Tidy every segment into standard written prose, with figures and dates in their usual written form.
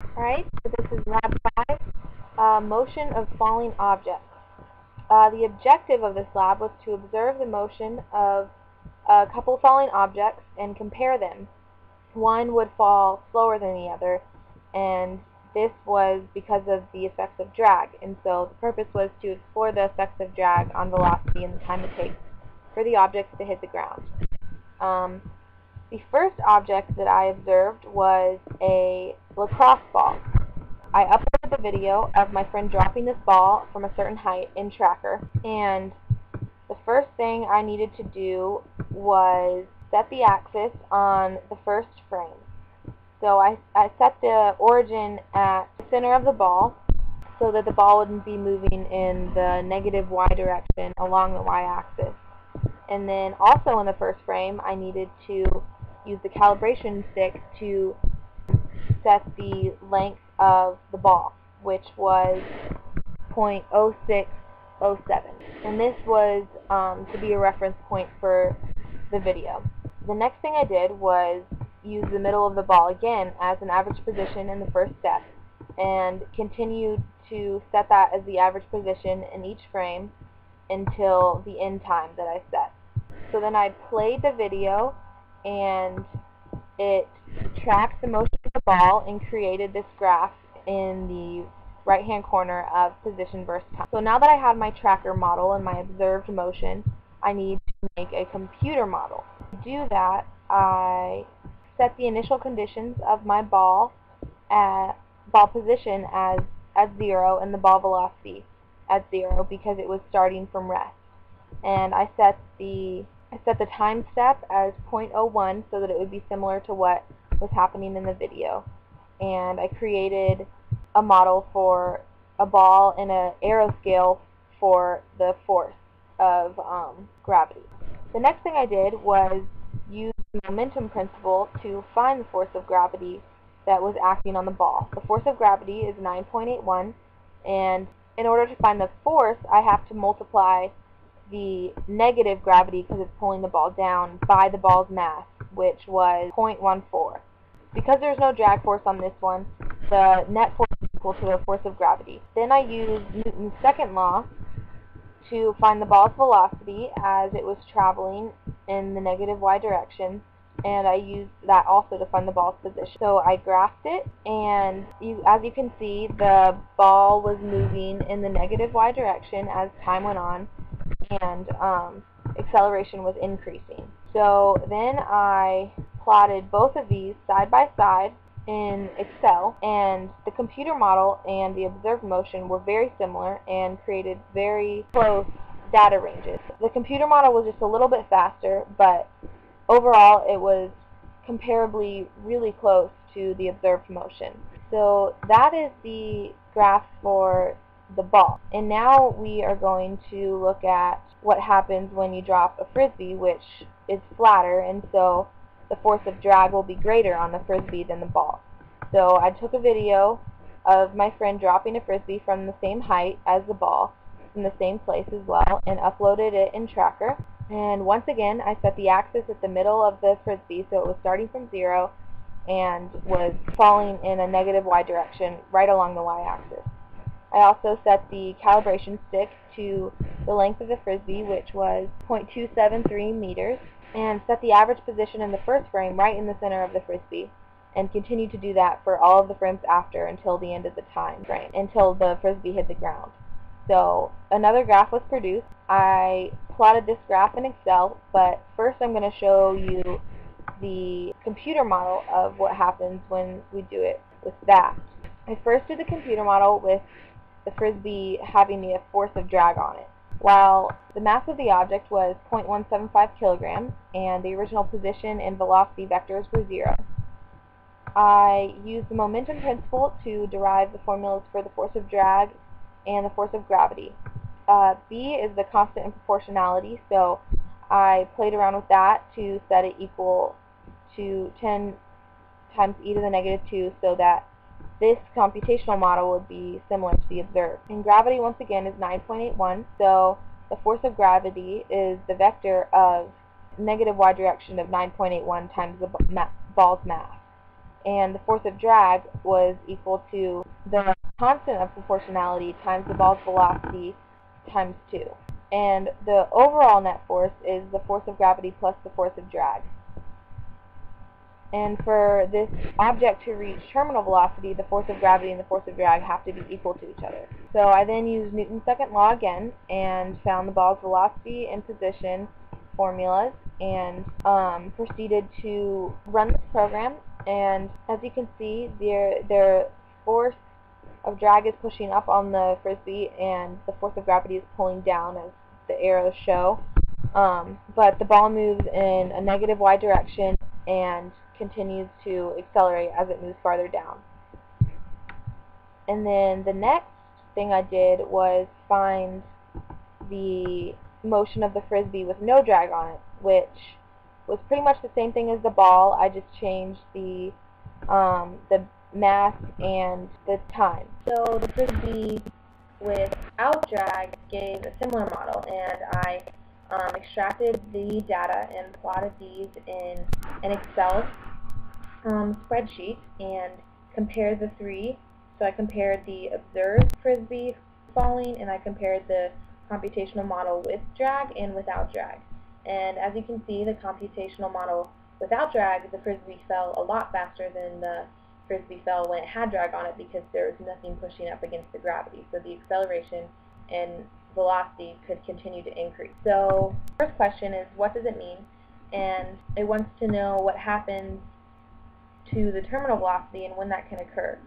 Alright, so this is Lab 5, Motion of Falling Objects. The objective of this lab was to observe the motion of a couple falling objects and compare them. One would fall slower than the other, and this was because of the effects of drag. And so the purpose was to explore the effects of drag on velocity and the time it takes for the objects to hit the ground. The first object that I observed was a lacrosse ball. I uploaded the video of my friend dropping this ball from a certain height in Tracker, and the first thing I needed to do was set the axis on the first frame. So I set the origin at the center of the ball so that the ball wouldn't be moving in the negative y direction along the y-axis. And then also in the first frame, I needed to use the calibration stick to set the length of the ball, which was 0.0607. And this was to be a reference point for the video. The next thing I did was use the middle of the ball again as an average position in the first step, and continued to set that as the average position in each frame until the end time that I set. So then I played the video, and it tracked the motion of the ball and created this graph in the right hand corner of position versus time. So now that I have my tracker model and my observed motion, I need to make a computer model. To do that, I set the initial conditions of my ball position as 0 and the ball velocity at 0 because it was starting from rest. And I set the time step as 0.01 so that it would be similar to what was happening in the video. And I created a model for a ball and an arrow scale for the force of gravity. The next thing I did was use the momentum principle to find the force of gravity that was acting on the ball. The force of gravity is 9.81, and in order to find the force, I have to multiply the negative gravity, because it's pulling the ball down, by the ball's mass, which was 0.14. Because there's no drag force on this one, the net force is equal to the force of gravity. Then I used Newton's second law to find the ball's velocity as it was traveling in the negative y direction, and I used that also to find the ball's position. So I graphed it, and as you can see, the ball was moving in the negative y direction as time went on, and acceleration was increasing. So then I plotted both of these side by side in Excel, and the computer model and the observed motion were very similar and created very close data ranges. The computer model was just a little bit faster, but overall it was comparably really close to the observed motion. So that is the graph for the ball. And now we are going to look at what happens when you drop a frisbee, which is flatter, and so the force of drag will be greater on the frisbee than the ball. So I took a video of my friend dropping a frisbee from the same height as the ball, in the same place as well, and uploaded it in Tracker. And once again, I set the axis at the middle of the frisbee, so it was starting from 0 and was falling in a negative y direction right along the y-axis. I also set the calibration stick to the length of the frisbee, which was 0.273 meters, and set the average position in the first frame right in the center of the frisbee, and continued to do that for all of the frames after until the end of the time frame, until the frisbee hit the ground. So another graph was produced. I plotted this graph in Excel, but first I'm going to show you the computer model of what happens when we do it with that. I first did the computer model with the frisbee having the force of drag on it. While the mass of the object was 0.175 kilograms and the original position and velocity vectors were 0, I used the momentum principle to derive the formulas for the force of drag and the force of gravity. B is the constant in proportionality, so I played around with that to set it equal to 10 times e to the negative 2, so that this computational model would be similar to the observed. And gravity, once again, is 9.81, so the force of gravity is the vector of negative y direction of 9.81 times the ball's mass. and the force of drag was equal to the constant of proportionality times the ball's velocity times 2. And the overall net force is the force of gravity plus the force of drag. And for this object to reach terminal velocity, the force of gravity and the force of drag have to be equal to each other. So I then used Newton's second law again and found the ball's velocity and position formulas and proceeded to run this program. And as you can see, their force of drag is pushing up on the frisbee and the force of gravity is pulling down, as the arrows show. But the ball moves in a negative y direction and continues to accelerate as it moves farther down. And then the next thing I did was find the motion of the frisbee with no drag on it, which was pretty much the same thing as the ball. I just changed the mass and the time. So the frisbee without drag gave a similar model, and I extracted the data and plotted these in an Excel spreadsheet and compared the three. So I compared the observed frisbee falling, and I compared the computational model with drag and without drag. And as you can see, the computational model without drag, the frisbee fell a lot faster than the frisbee fell when it had drag on it, because there was nothing pushing up against the gravity. So the acceleration and velocity could continue to increase. So the first question is, what does it mean? And it wants to know what happens to the terminal velocity and when that can occur.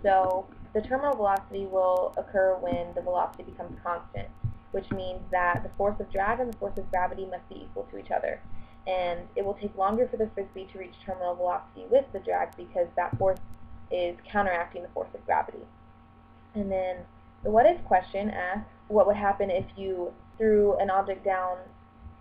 So the terminal velocity will occur when the velocity becomes constant, which means that the force of drag and the force of gravity must be equal to each other. And it will take longer for the frisbee to reach terminal velocity with the drag, because that force is counteracting the force of gravity. And then the what if question asks what would happen if you threw an object down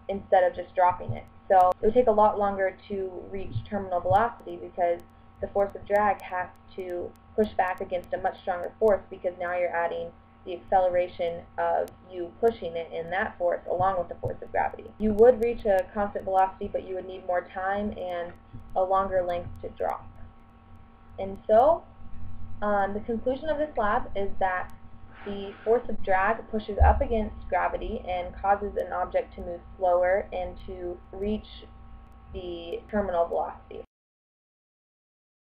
instead of just dropping it. So it would take a lot longer to reach terminal velocity, because the force of drag has to push back against a much stronger force, because now you're adding the acceleration of you pushing it in that force along with the force of gravity. You would reach a constant velocity, but you would need more time and a longer length to drop. And so the conclusion of this lab is that the force of drag pushes up against gravity and causes an object to move slower and to reach the terminal velocity.